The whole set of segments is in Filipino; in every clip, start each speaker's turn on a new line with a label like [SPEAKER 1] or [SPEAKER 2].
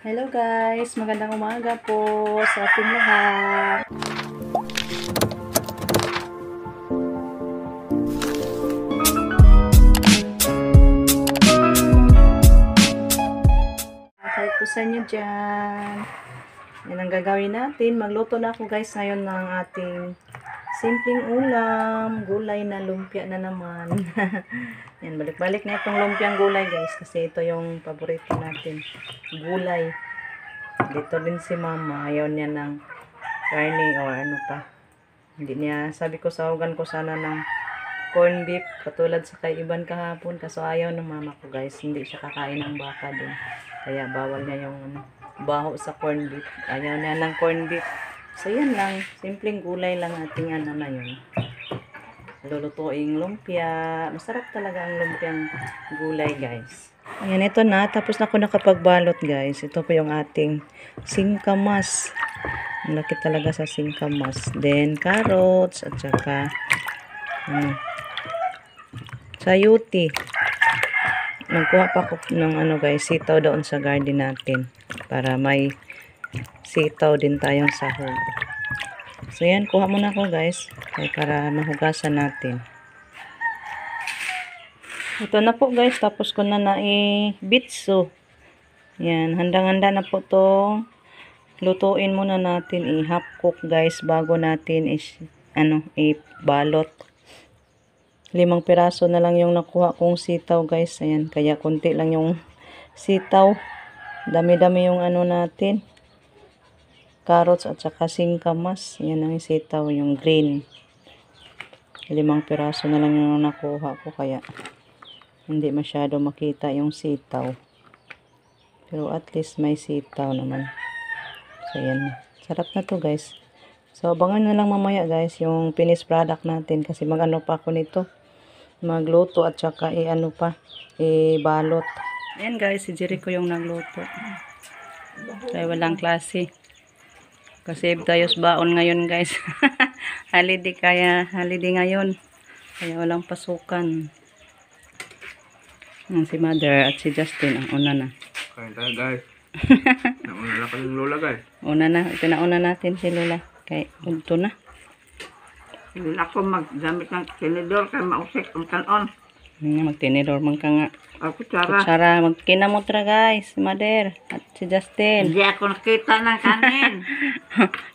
[SPEAKER 1] Hello guys, magandang umaga po sa ating lahat. Hi po sa inyo dyan. Yan ang gagawin natin. Magluto na ako guys ngayon ng ating simpleng ulam. Gulay na lumpia na naman. Yan, balik-balik na itong lumpiang gulay guys. Kasi ito yung paborito natin. Gulay. Dito din si mama. Ayaw niya ng karne o ano pa. Hindi niya, sabi ko sahugan ko sana ng corn beef. Katulad sa kay Iban kahapon. Kaso ayaw ng mama ko guys. Hindi siya kakain ng baka din. Kaya bawal niya yung baho sa corn beef. Ayaw niya ng corn beef. So yan lang. Simpleng gulay lang ating ano na yun. Lulutuing lumpia. Masarap talaga ang lumpiang gulay guys. Ayan, ito na. Tapos na ako nakapagbalot guys. Ito po yung ating singkamas. Ang laki talaga sa singkamas. Then carrots at saka sayuti. Nagkuha pa ako ng ano guys, sitaw doon sa garden natin. Para may sitaw din tayong sahog. So yan, kuha muna ako guys. Para mahugasan natin. Ito na po guys, tapos ko na i-bitso. Yan, handang-handa na po to. Lutuin muna natin, i-half cook guys bago natin i-balot. 5 piraso na lang yung nakuha kong sitaw guys. Ayan, kaya konti lang yung sitaw. Dami-dami yung ano natin. Carrots at saka singkamas. Yan ang sitaw, yung green. 5 piraso na lang yung nakuha ko kaya hindi masyado makita yung sitaw. Pero at least may sitaw naman. So yan. Sarap na to guys. So abangan na lang mamaya guys yung finished product natin. Kasi magano pa ako nito. Magluto at saka i-balot. Ayan guys, si Jericho yung nagluto. Kaya walang klase. Kasi tayos baon ngayon guys. Holiday ngayon. Kaya walang pasukan. Si Mother at si Justin ang una na.
[SPEAKER 2] Kain tayo guys. Nauna na kayong lola guys.
[SPEAKER 1] Una na. Pinauna natin si Lola. Kaya ito na.
[SPEAKER 3] Hindi ako maggamit ng tinidor kaya mausik ang kanon.
[SPEAKER 1] Magtinidor man ka nga.
[SPEAKER 3] Kutsara.
[SPEAKER 1] Kutsara. Magkinamutra guys. Si Mother at si Justin.
[SPEAKER 3] Hindi ako nakita ng kanin.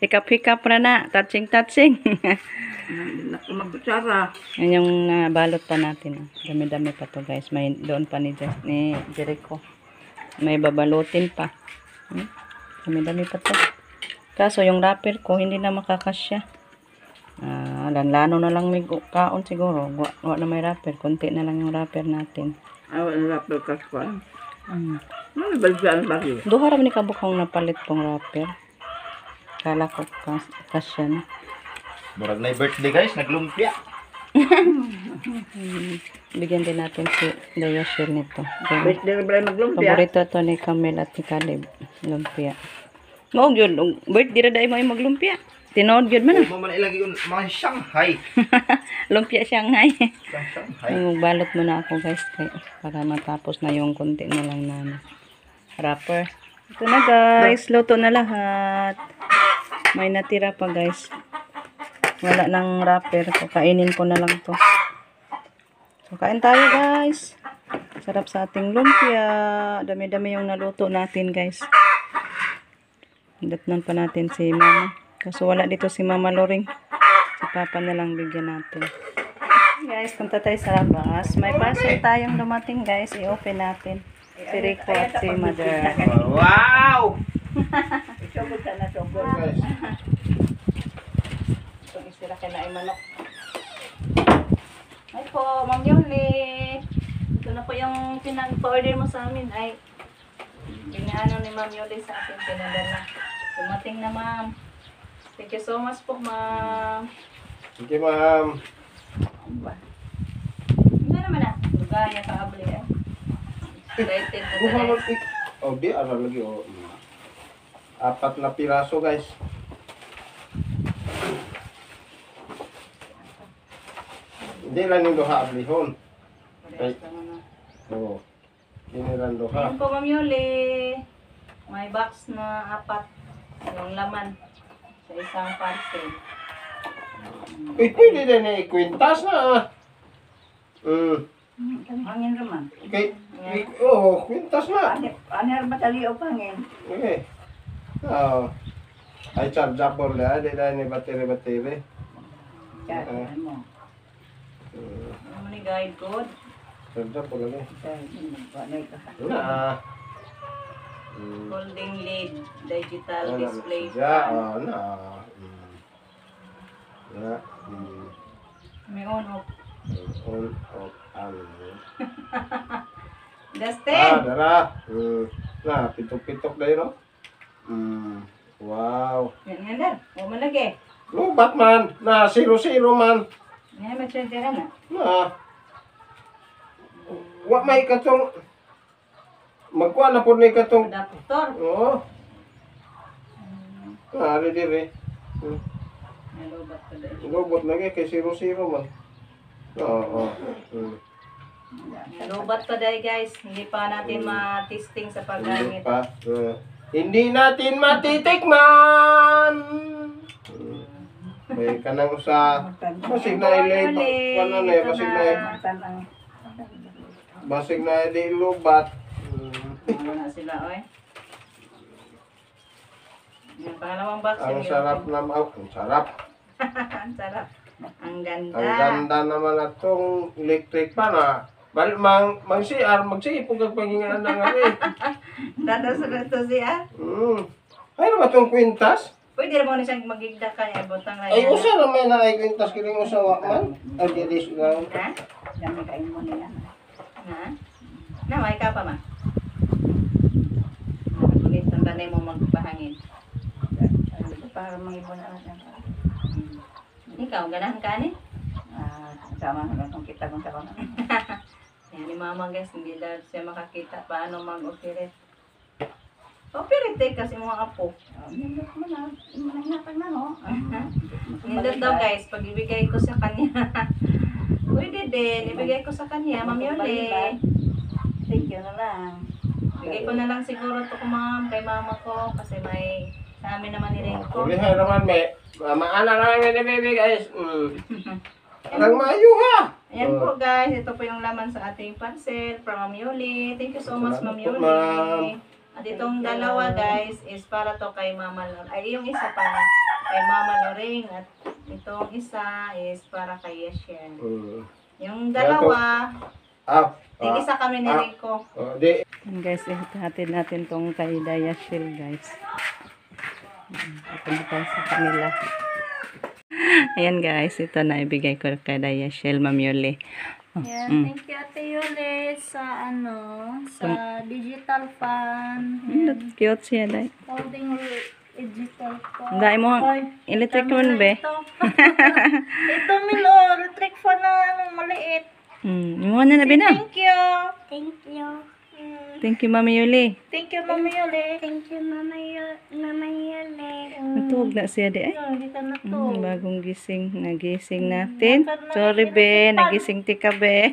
[SPEAKER 1] Hikap-hikap na. Touching.
[SPEAKER 3] Hindi ako magkutsara.
[SPEAKER 1] Yan yung balot pa natin. Dami-dami pa to guys. May doon pa ni Jericho. May babalutin pa. Dami-dami pa to. Kaso yung wrapper ko hindi na makakasya. Lanlano na lang may kaon siguro. Wala na may wrapper. Kunti na lang yung wrapper natin.
[SPEAKER 3] Ang rapper ka ko. Ano balsaan ba yun?
[SPEAKER 1] Duha rin ni kabukong napalit pong wrapper. Kala ko kasya na.
[SPEAKER 2] Murag na birthday guys, naglumpia.
[SPEAKER 1] Bigyan din natin si Dayosir nito.
[SPEAKER 3] Birthday na ba maglumpia?
[SPEAKER 1] Paborito to ni Camille at ni Caleb. Lumpia. Maog yun. Birthday na dahil mo yung maglumpia. Tinood yun man.
[SPEAKER 2] Huwag mo man ilagay yung mga Shanghai.
[SPEAKER 1] Lumpia Shanghai.
[SPEAKER 2] Shanghai.
[SPEAKER 1] Magbalot muna ako guys. Para matapos na yung konti na lang na wrapper. Ito na guys. Luto na lahat. May natira pa guys. Wala nang wrapper. So, kainin ko na lang to. So, kain tayo guys. Sarap sa ating lumpia. Dami-dami yung naluto natin guys. Datnan pa natin si mama. Kaso wala dito si Mama Loring. Si Papa na lang bigyan natin. Guys, punta tayo sa labas. May parcel tayong dumating guys. I-open natin. Si Rico at si Mother.
[SPEAKER 2] Wow!
[SPEAKER 3] Isogod ka na, sogod.
[SPEAKER 2] Guys.
[SPEAKER 1] Sila ka na manok. Ay po, Ma'am Yoli. Ito na po yung pinag-order mo sa amin. Ay, inaano ni Ma'am Yoli sa akin. Pinadala. Dumating na Ma'am. Thank you so much po Ma'am.
[SPEAKER 2] Sige ma'am.
[SPEAKER 1] Hindi naman na. Lugaya ka abli eh. Excited na
[SPEAKER 2] Buha
[SPEAKER 1] tayo.
[SPEAKER 2] mag-ik. Oh, di. Ano lagi oh. 4 na piraso guys. Hindi lang yung duha ablihon.
[SPEAKER 1] Parehas naman na.
[SPEAKER 2] Oo. Hindi lang duha.
[SPEAKER 1] Ayun po Ma'am Yoli. May box na 4 yung laman sa isang parcel.
[SPEAKER 2] Pwede din eh, kwintas na.
[SPEAKER 3] Hangin naman.
[SPEAKER 2] Kwintas na.
[SPEAKER 3] Ano matali o pangin?
[SPEAKER 2] Okay. Ay, chargeable na. Di na ni battery.
[SPEAKER 3] Kaya mo.
[SPEAKER 1] Ano ni guide code?
[SPEAKER 2] Chargeable na.
[SPEAKER 3] Panay ka.
[SPEAKER 2] Na.
[SPEAKER 1] Holding lead, digital display
[SPEAKER 2] Ya,
[SPEAKER 1] fan.
[SPEAKER 2] na. Na.
[SPEAKER 1] May on off.
[SPEAKER 2] On, off,
[SPEAKER 1] Dustin!
[SPEAKER 2] dara. Na, pitok-pitok na yun, no? Wow.
[SPEAKER 1] Yan nga dar. O malagi.
[SPEAKER 2] Lubat man. Na, 0-0 man.
[SPEAKER 1] Yan mag-charger na.
[SPEAKER 2] Na. Wa may katong magkuha na po ni katong
[SPEAKER 1] Adapter.
[SPEAKER 2] oo. Ari dire.
[SPEAKER 1] Nalubat ko dahil.
[SPEAKER 2] Lobot lagi kay 0-0 man. Oo.
[SPEAKER 1] Nalubat pa dahil guys. Hindi pa natin ma-testing sa
[SPEAKER 2] Hindi
[SPEAKER 1] paggamit.
[SPEAKER 2] pa. Hindi natin matitikman. May kanang sa basig na ilay ano na basig na ilubat.
[SPEAKER 1] Ano na sila, oy. Yung pangalawang box.
[SPEAKER 2] Ang
[SPEAKER 1] yung
[SPEAKER 2] sarap na ang sarap.
[SPEAKER 1] Ang sarap. Ang ganda.
[SPEAKER 2] Ang ganda naman atong electric pan ha. Bal mang CR magsipog ang paghingaan ng ano eh.
[SPEAKER 1] Tatas na ito siya.
[SPEAKER 2] Ay na ba itong kwintas?
[SPEAKER 1] Pwede naman na siyang magigda ka niya. Butang na
[SPEAKER 2] Ay
[SPEAKER 1] yan.
[SPEAKER 2] usa na may na ay kwintas kiling usa wa man. Ay dili lang.
[SPEAKER 1] Ha?
[SPEAKER 3] Dami kain mo niya.
[SPEAKER 1] Ha? Naway ka pa ma. Ulit ang tanay mo magpahangin.
[SPEAKER 3] Para mag-ibon na natin.
[SPEAKER 1] Ikaw, ganahan ka ni?
[SPEAKER 3] Sama na itong kita kung sa mga.
[SPEAKER 1] Yan ni mama guys, hindi daw siya makakita paano mag-operate. Operate kasi mga apo.
[SPEAKER 3] Nindot mo na. Manangyakan na, no?
[SPEAKER 1] Nindot daw guys, pag ibigay ko sa kanya. Pwede din, ibigay ko sa kanya, Ma'am Yoli.
[SPEAKER 3] Thank you na lang.
[SPEAKER 1] Bigay ko na lang siguro to kay mama ko kasi may sa amin naman ni Renko.
[SPEAKER 2] Kulihay naman may maana naman may baby guys. Ang mayo ha.
[SPEAKER 1] Ayan po guys, ito po yung laman sa ating parcel from Ma'am Yoli. Thank you so much Ma'am
[SPEAKER 2] Salamat po,
[SPEAKER 1] Yoli.
[SPEAKER 2] ma'am.
[SPEAKER 1] At itong dalawa guys is para to kay Mama Loreng. Ay yung isa pa kay Mama Loreng at itong isa is para kay Yeshen. Yung dalawa, tig-isa kami ni Renko.
[SPEAKER 2] Di.
[SPEAKER 1] Guys, ihatid natin tong kay Dayashil guys. Ito tayo sa kanila. Ayan guys, ito na ibigay ko kay Dayashil, Ma'am Yoli.
[SPEAKER 4] Yeah, thank you Ate Yuli sa sa digital fan. And
[SPEAKER 1] Cute siya, Day.
[SPEAKER 4] holding digital fan.
[SPEAKER 1] Dahil mo, electric one be.
[SPEAKER 4] Ito Milo, electric fan na maliit.
[SPEAKER 1] Yung na na.
[SPEAKER 4] Thank you. Thank you.
[SPEAKER 1] Thank you, Mami Yoli.
[SPEAKER 4] Thank you, Mama Yuli. Thank you, Mama Yuli.
[SPEAKER 1] Natulog na siya, di ay.
[SPEAKER 4] Hindi ka na to.
[SPEAKER 1] Bagong gising. Nagising natin. Sorry, be. Nagising tika, be.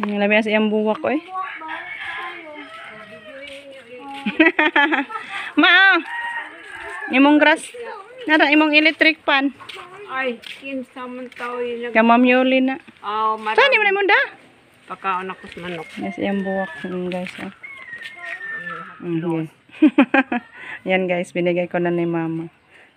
[SPEAKER 1] Yung labi na siyang buwak ko, eh. Ma, imong grass. Nara, imong electric pan.
[SPEAKER 3] Ay, kinsa man tao yun.
[SPEAKER 1] Ka Ma'am Yoli na.
[SPEAKER 3] Oh,
[SPEAKER 1] Saan mo na mo da?
[SPEAKER 3] Pagkaon ako sa manok.
[SPEAKER 1] Yes, yung buwak guys. Yan. Yan guys, binigay ko na ni Mama.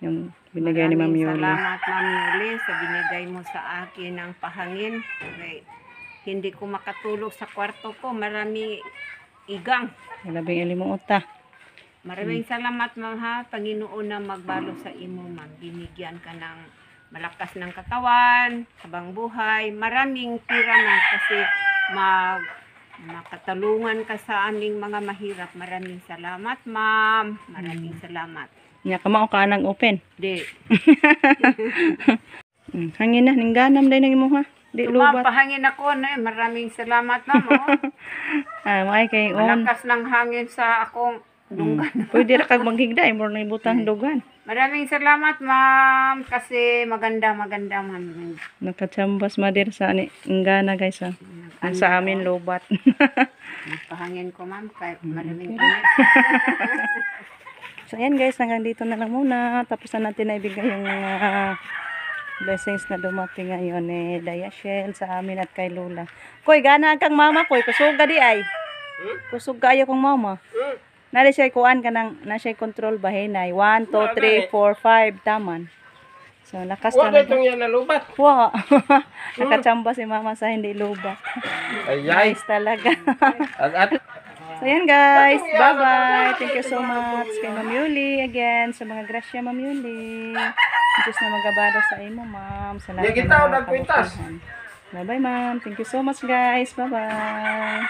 [SPEAKER 1] Yung binigay ni Ma'am Yoli.
[SPEAKER 3] Salamat Ma'am Yuli sa binigay mo sa akin ng pahangin. Okay. Hindi ko makatulog sa kwarto ko. Marami igang.
[SPEAKER 1] Labing ilimong uta.
[SPEAKER 3] Maraming salamat ma'am ha. Panginoon na magbalo sa imo ma'am. Binigyan ka ng malakas ng katawan, habang buhay. Maraming pira na kasi makatalungan ka sa aming mga mahirap. Maraming salamat ma'am. Maraming salamat.
[SPEAKER 1] Nya kamao ka nang open.
[SPEAKER 3] Di.
[SPEAKER 1] Hangin na ningganam dai nang imo ha. Di lubat.
[SPEAKER 3] Pahangin ako na maraming salamat ma'am. Oh.
[SPEAKER 1] May kay on.
[SPEAKER 3] Malakas ng hangin sa akong dunggan.
[SPEAKER 1] Pwede ra kag maghigda mo na ibutang dugan.
[SPEAKER 3] Maraming salamat ma'am kasi maganda ma'am.
[SPEAKER 1] Nakatsambas madir sa ni ingana guys ha. Ang sa amin lobat.
[SPEAKER 3] Pahangin ko, ma'am, kay maraming init.
[SPEAKER 1] So ayan guys, hanggang dito na lang muna. Tapos na natin na ibigay yung mga blessings na dumating ngayon eh Dayashel sa amin at kay Lola. Koy, gana kang mama koy, kusog ka di ay. Kusog kayo kong mama. Nari siya kuan ka ng, na siya control bahinay. 1, 2, 3, 4, 5, taman. So lakas
[SPEAKER 2] Huwag
[SPEAKER 1] na
[SPEAKER 2] itong yan na lubat.
[SPEAKER 1] Wow. Nakachamba si mama sa hindi lubat.
[SPEAKER 2] Ayay.
[SPEAKER 1] Nice talaga.
[SPEAKER 2] At
[SPEAKER 1] So yan guys, bye-bye. Thank you so much kay Ma'am Yuli again sa mga grasya Ma'am Yuli. Diyos na magabado sa imo ma'am. Sa lahat
[SPEAKER 2] Di
[SPEAKER 1] ng
[SPEAKER 2] kita
[SPEAKER 1] mga
[SPEAKER 2] nagkwintas.
[SPEAKER 1] kabutihan. Bye-bye ma'am. Thank you so much guys. Bye-bye.